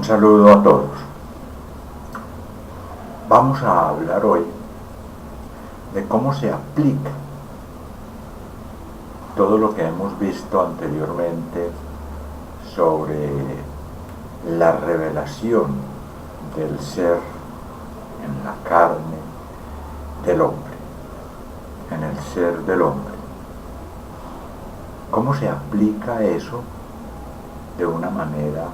Un saludo a todos. Vamos a hablar hoy de cómo se aplica todo lo que hemos visto anteriormente sobre la revelación del ser en la carne del hombre, en el ser del hombre. ¿Cómo se aplica eso de una manera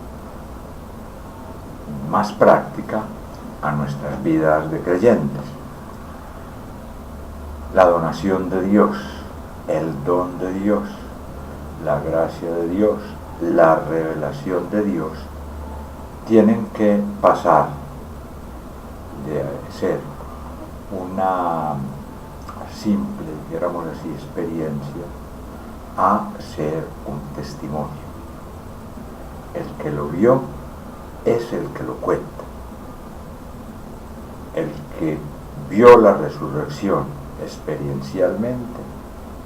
más práctica a nuestras vidas de creyentes? La donación de Dios, el don de Dios, la gracia de Dios, la revelación de Dios, tienen que pasar de ser una simple, digamos así, experiencia a ser un testimonio. El que lo vio es el que lo cuenta. El que vio la resurrección experiencialmente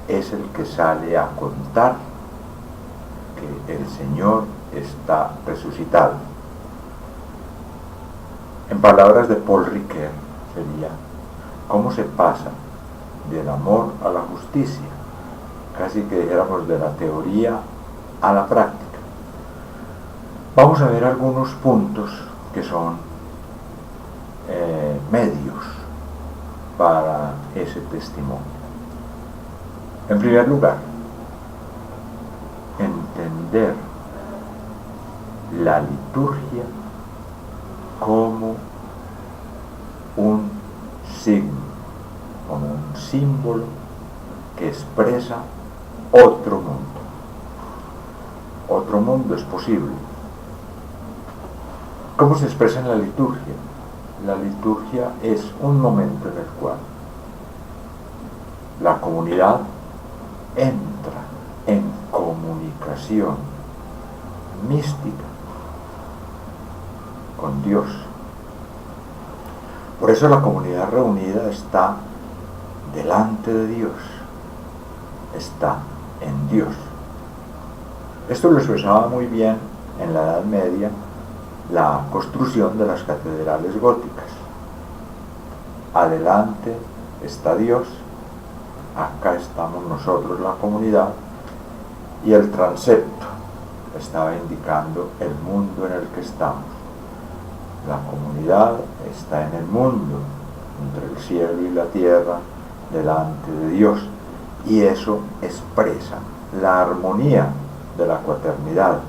es el que sale a contar que el Señor está resucitado. En palabras de Paul Ricoeur sería: ¿cómo se pasa del amor a la justicia? Casi que dijéramos de la teoría a la práctica. Vamos a ver algunos puntos que son medios para ese testimonio. En primer lugar, entender la liturgia como un signo, como un símbolo que expresa otro mundo. Otro mundo es posible. ¿Cómo se expresa en la liturgia? La liturgia es un momento en el cual la comunidad entra en comunicación mística con Dios. Por eso la comunidad reunida está delante de Dios, está en Dios. Esto lo expresaba muy bien en la Edad Media la construcción de las catedrales góticas. Adelante está Dios, acá estamos nosotros, la comunidad, y el transepto estaba indicando el mundo en el que estamos. La comunidad está en el mundo, entre el cielo y la tierra, delante de Dios, y eso expresa la armonía de la cuaternidad.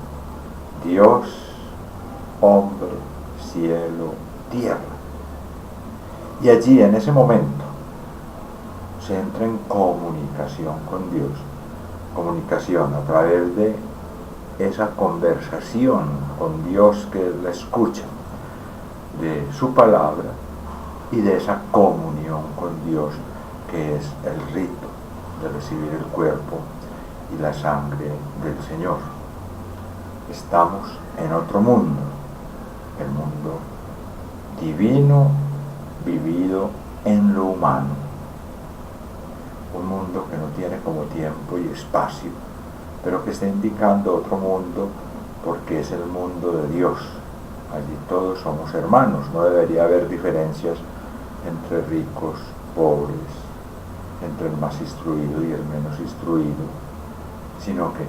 Dios, hombre, cielo, tierra. Y allí, en ese momento, se entra en comunicación con Dios. Comunicación a través de esa conversación con Dios que la escucha, de su palabra y de esa comunión con Dios que es el rito de recibir el cuerpo y la sangre del Señor. Estamos en otro mundo, el mundo divino vivido en lo humano, un mundo que no tiene como tiempo y espacio, pero que está indicando otro mundo porque es el mundo de Dios. Allí todos somos hermanos, no debería haber diferencias entre ricos, pobres, entre el más instruido y el menos instruido, sino que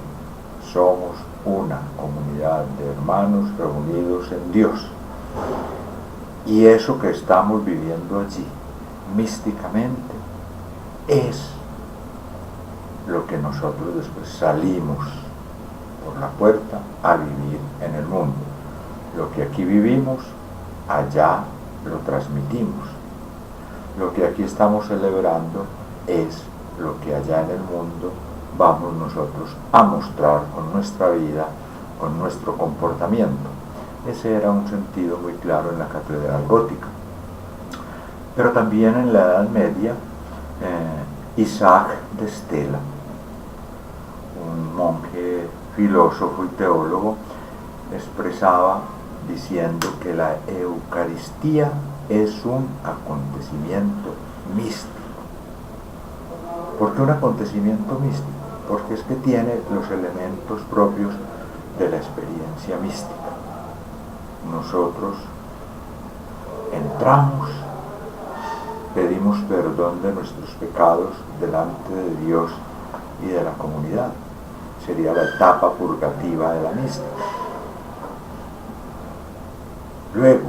somos una comunidad de hermanos reunidos en Dios. Y eso que estamos viviendo allí, místicamente, es lo que nosotros después salimos por la puerta a vivir en el mundo. Lo que aquí vivimos, allá lo transmitimos. Lo que aquí estamos celebrando es lo que allá en el mundo vamos nosotros a mostrar con nuestra vida, con nuestro comportamiento. Ese era un sentido muy claro en la catedral gótica. Pero también en la Edad Media, Isaac de Stella, un monje filósofo y teólogo, expresaba diciendo que la Eucaristía es un acontecimiento místico. ¿Por qué un acontecimiento místico? Porque es que tiene los elementos propios de la experiencia mística. nosotros entramos, pedimos perdón de nuestros pecados delante de Dios y de la comunidad. Sería la etapa purgativa de la mística. Luego,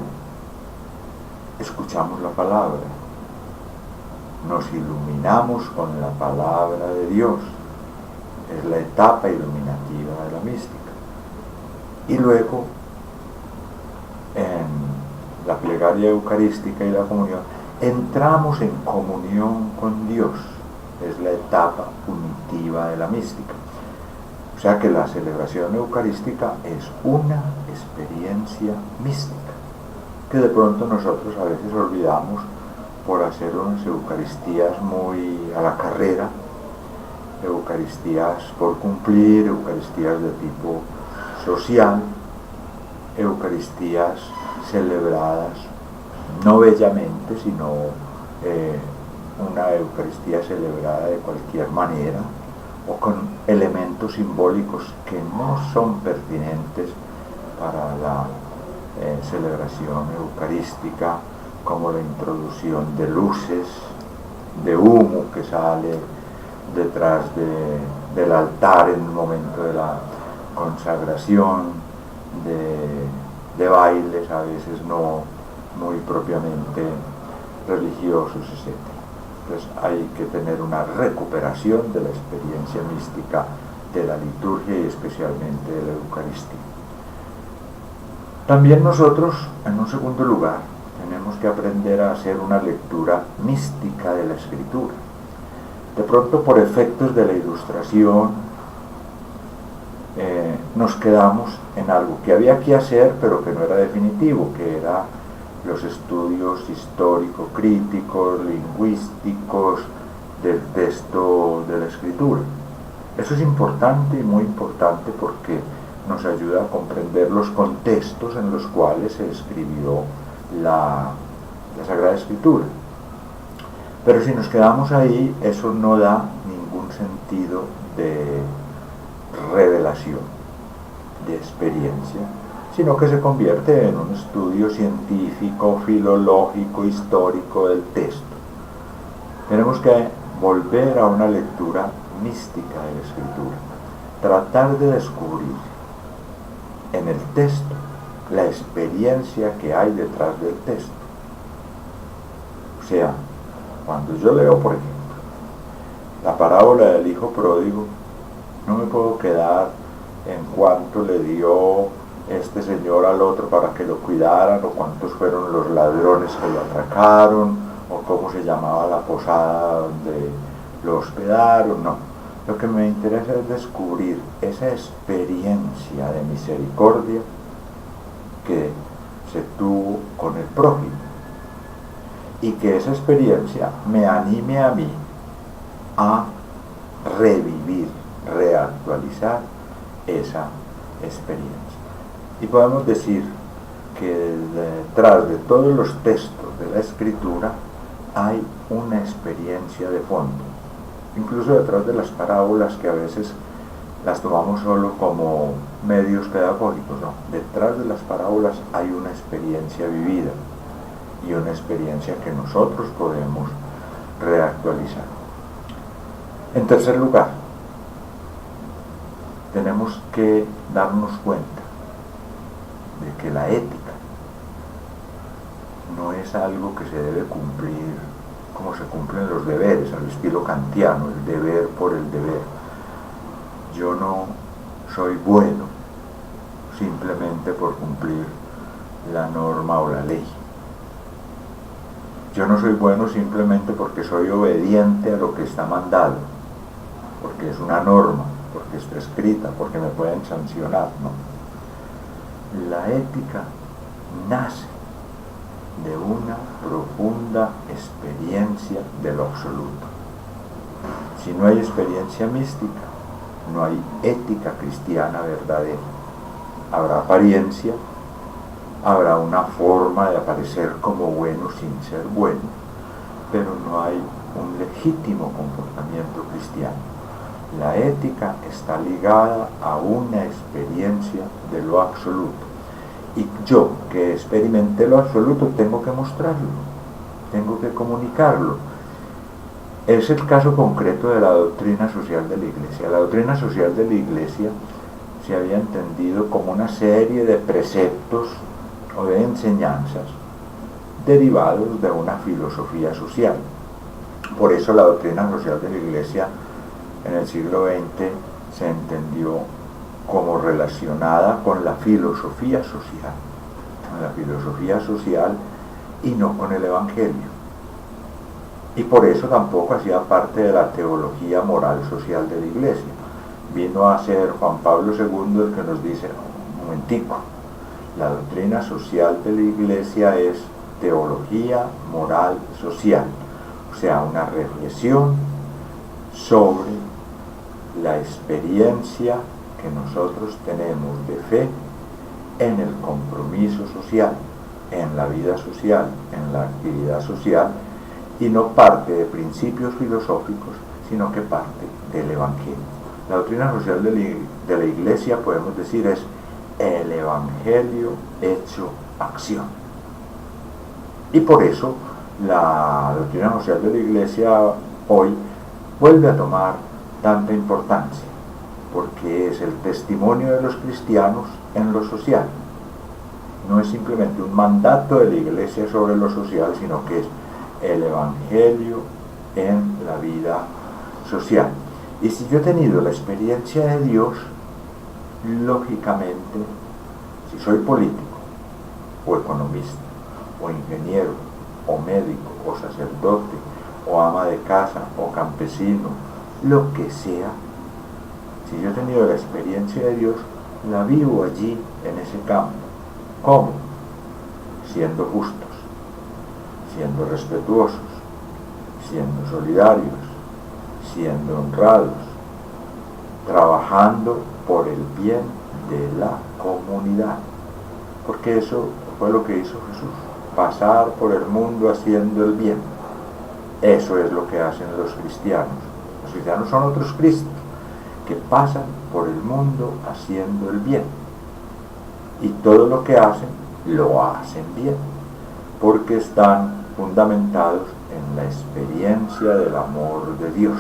escuchamos la palabra, nos iluminamos con la palabra de Dios, es la etapa iluminativa de la mística. Y luego, en la plegaria eucarística y la comunión, entramos en comunión con Dios, es la etapa unitiva de la mística. O sea que la celebración eucarística es una experiencia mística, que de pronto nosotros a veces olvidamos por hacer unas eucaristías muy a la carrera, eucaristías por cumplir, eucaristías de tipo social, eucaristías celebradas no bellamente, sino una eucaristía celebrada de cualquier manera, o con elementos simbólicos que no son pertinentes para la celebración eucarística, como la introducción de luces, de humo que sale detrás del altar en el momento de la consagración, de bailes a veces no muy propiamente religiosos, etc. Entonces hay que tener una recuperación de la experiencia mística de la liturgia y especialmente de la Eucaristía. También nosotros, en un segundo lugar, tenemos que aprender a hacer una lectura mística de la Escritura. De pronto, por efectos de la ilustración, nos quedamos en algo que había que hacer, pero que no era definitivo, que era los estudios histórico-críticos, lingüísticos del texto de la Escritura. Eso es importante y muy importante porque nos ayuda a comprender los contextos en los cuales se escribió la Sagrada Escritura. Pero si nos quedamos ahí, eso no da ningún sentido de revelación, de experiencia, sino que se convierte en un estudio científico, filológico, histórico del texto. Tenemos que volver a una lectura mística de la Escritura, tratar de descubrir en el texto la experiencia que hay detrás del texto. O sea, cuando yo leo, por ejemplo, la parábola del hijo pródigo, no me puedo quedar en cuánto le dio este señor al otro para que lo cuidaran, o cuántos fueron los ladrones que lo atracaron, o cómo se llamaba la posada donde lo hospedaron. No, lo que me interesa es descubrir esa experiencia de misericordia que se tuvo con el prójimo, y que esa experiencia me anime a mí a revivir, reactualizar esa experiencia. Y podemos decir que detrás de todos los textos de la Escritura hay una experiencia de fondo, incluso detrás de las parábolas, que a veces las tomamos solo como medios pedagógicos. No, detrás de las parábolas hay una experiencia vivida y una experiencia que nosotros podemos reactualizar. En tercer lugar, tenemos que darnos cuenta de que la ética no es algo que se debe cumplir como se cumplen los deberes, al estilo kantiano, el deber por el deber. Yo no soy bueno simplemente por cumplir la norma o la ley. Yo no soy bueno simplemente porque soy obediente a lo que está mandado, porque es una norma, porque está escrita, porque me pueden sancionar. No. La ética nace de una profunda experiencia de lo absoluto. Si no hay experiencia mística, no hay ética cristiana verdadera. Habrá apariencia, habrá una forma de aparecer como bueno sin ser bueno, pero no hay un legítimo comportamiento cristiano. La ética está ligada a una experiencia de lo absoluto, Y yo, que experimenté lo absoluto, tengo que mostrarlo, tengo que comunicarlo. Es el caso concreto de la doctrina social de la Iglesia. La doctrina social de la Iglesia se había entendido como una serie de preceptos o de enseñanzas derivados de una filosofía social. Por eso la doctrina social de la Iglesia en el siglo XX se entendió como relacionada con la filosofía social y no con el Evangelio. Y por eso tampoco hacía parte de la teología moral social de la Iglesia. Vino a ser Juan Pablo II el que nos dice, un momentico, la doctrina social de la Iglesia es teología moral social, o sea, una reflexión sobre la experiencia que nosotros tenemos de fe en el compromiso social, en la vida social, en la actividad social, y no parte de principios filosóficos, sino que parte del Evangelio. La doctrina social de la Iglesia, podemos decir, es el Evangelio hecho acción. Y por eso la doctrina social de la Iglesia hoy vuelve a tomar tanta importancia, porque es el testimonio de los cristianos en lo social. No es simplemente un mandato de la Iglesia sobre lo social, sino que es el Evangelio en la vida social. Y si yo he tenido la experiencia de Dios, lógicamente, si soy político, o economista, o ingeniero, o médico, o sacerdote, o ama de casa, o campesino, lo que sea, si yo he tenido la experiencia de Dios, la vivo allí, en ese campo. ¿Cómo? Siendo justos, siendo respetuosos, siendo solidarios, siendo honrados, trabajando por el bien de la comunidad. Porque eso fue lo que hizo Jesús, pasar por el mundo haciendo el bien. Eso es lo que hacen los cristianos. Los cristianos son otros Cristos, que pasan por el mundo haciendo el bien. Y todo lo que hacen, lo hacen bien, porque están fundamentados en la experiencia del amor de Dios.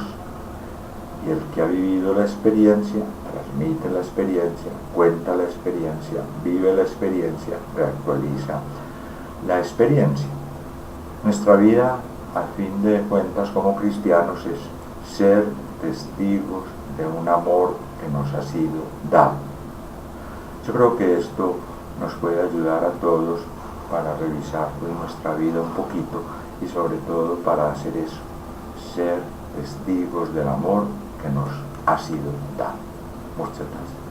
Y el que ha vivido la experiencia, transmite la experiencia, cuenta la experiencia, vive la experiencia, reactualiza la experiencia. Nuestra vida, a fin de cuentas, como cristianos, es ser testigos de un amor que nos ha sido dado. Yo creo que esto nos puede ayudar a todos para revisar nuestra vida un poquito y sobre todo para hacer eso, ser testigos del amor que nos ha sido dado. Muchas gracias.